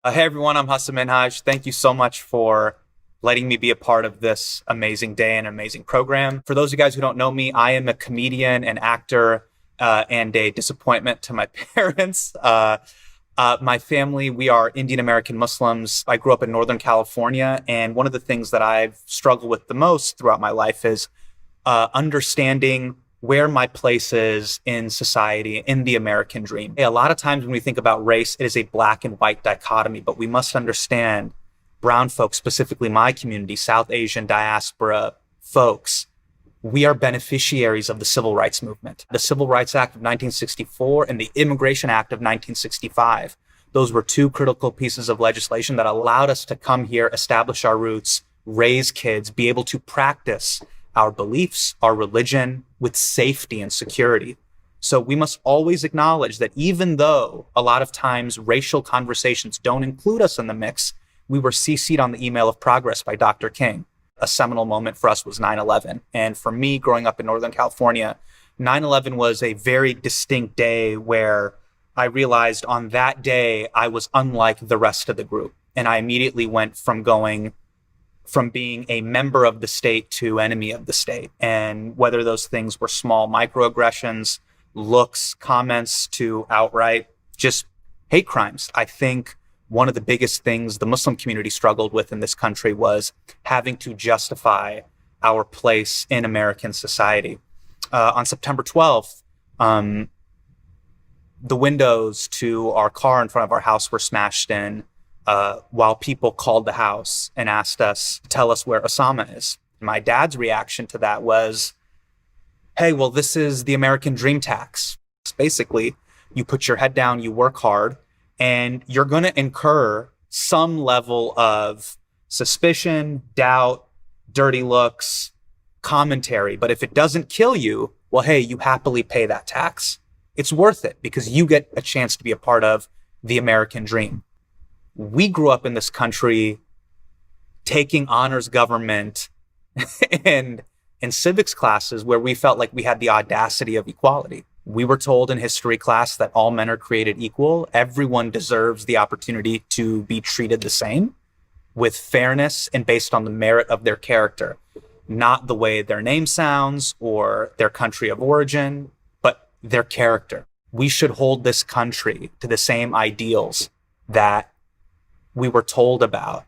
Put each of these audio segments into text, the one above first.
Hey everyone, I'm Hasan Minhaj. Thank you so much for letting me be a part of this amazing day and amazing program. For those of you guys who don't know me, I am a comedian and actor and a disappointment to my parents. My family, we are Indian American Muslims. I grew up in Northern California, and one of the things that I've struggled with the most throughout my life is understanding where my place is in society, in the American dream. A lot of times when we think about race, it is a black and white dichotomy, but we must understand brown folks, specifically my community, South Asian diaspora folks, we are beneficiaries of the Civil Rights Movement. The Civil Rights Act of 1964 and the Immigration Act of 1965. Those were two critical pieces of legislation that allowed us to come here, establish our roots, raise kids, be able to practice our beliefs, our religion with safety and security. So we must always acknowledge that even though a lot of times racial conversations don't include us in the mix, we were CC'd on the email of progress by Dr. King. A seminal moment for us was 9/11. And for me, growing up in Northern California, 9/11 was a very distinct day where I realized on that day I was unlike the rest of the group. And I immediately went from being a member of the state to enemy of the state. And whether those things were small microaggressions, looks, comments, to outright just hate crimes. I think one of the biggest things the Muslim community struggled with in this country was having to justify our place in American society. On September 12th, the windows to our car in front of our house were smashed in while people called the house and asked us to tell us where Osama is. My dad's reaction to that was, hey, well, this is the American dream tax. Basically, you put your head down, you work hard, and you're going to incur some level of suspicion, doubt, dirty looks, commentary. But if it doesn't kill you, well, hey, you happily pay that tax. It's worth it because you get a chance to be a part of the American dream. We grew up in this country taking honors government and civics classes where we felt like we had the audacity of equality. We were told in history class that all men are created equal. Everyone deserves the opportunity to be treated the same with fairness and based on the merit of their character, not the way their name sounds or their country of origin, but their character. We should hold this country to the same ideals that we were told about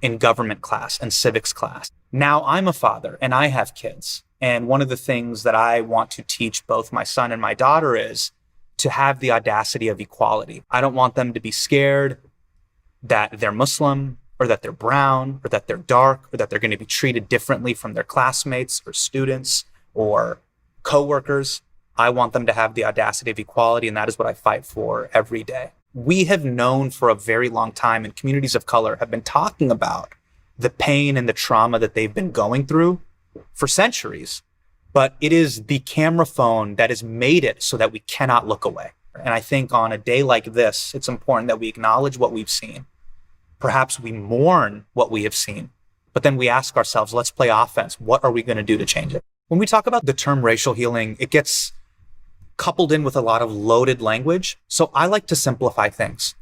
in government class and civics class. Now I'm a father and I have kids. And one of the things that I want to teach both my son and my daughter is to have the audacity of equality. I don't want them to be scared that they're Muslim or that they're brown or that they're dark or that they're going to be treated differently from their classmates or students or coworkers. I want them to have the audacity of equality, and that is what I fight for every day. We have known for a very long time, and communities of color have been talking about the pain and the trauma that they've been going through for centuries. But it is the camera phone that has made it so that we cannot look away. And I think on a day like this, it's important that we acknowledge what we've seen. Perhaps we mourn what we have seen, but then we ask ourselves, let's play offense. What are we going to do to change it? When we talk about the term racial healing, it gets coupled in with a lot of loaded language. So I like to simplify things.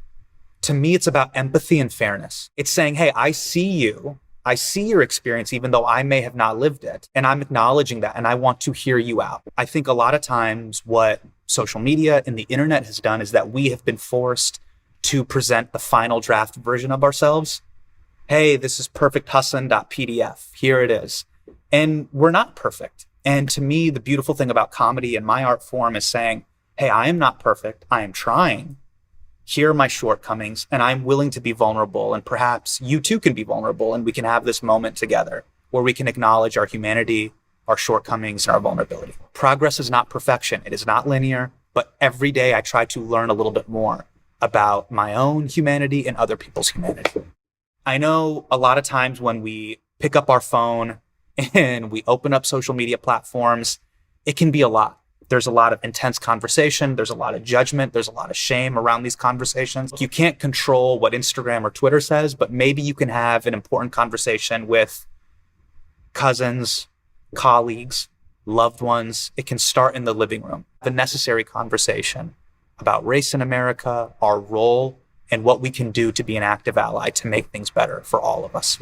To me, it's about empathy and fairness. It's saying, hey, I see you. I see your experience, even though I may have not lived it. And I'm acknowledging that. And I want to hear you out. I think a lot of times what social media and the internet has done is that we have been forced to present the final draft version of ourselves. Hey, this is perfecthussan.pdf. Here it is. And we're not perfect. And to me, the beautiful thing about comedy and my art form is saying, hey, I am not perfect. I am trying. Here are my shortcomings, and I'm willing to be vulnerable. And perhaps you too can be vulnerable, and we can have this moment together where we can acknowledge our humanity, our shortcomings, and our vulnerability. Progress is not perfection. It is not linear, but every day I try to learn a little bit more about my own humanity and other people's humanity. I know a lot of times when we pick up our phone and we open up social media platforms, it can be a lot. There's a lot of intense conversation. There's a lot of judgment. There's a lot of shame around these conversations. You can't control what Instagram or Twitter says, but maybe you can have an important conversation with cousins, colleagues, loved ones. It can start in the living room. The necessary conversation about race in America, our role and what we can do to be an active ally to make things better for all of us.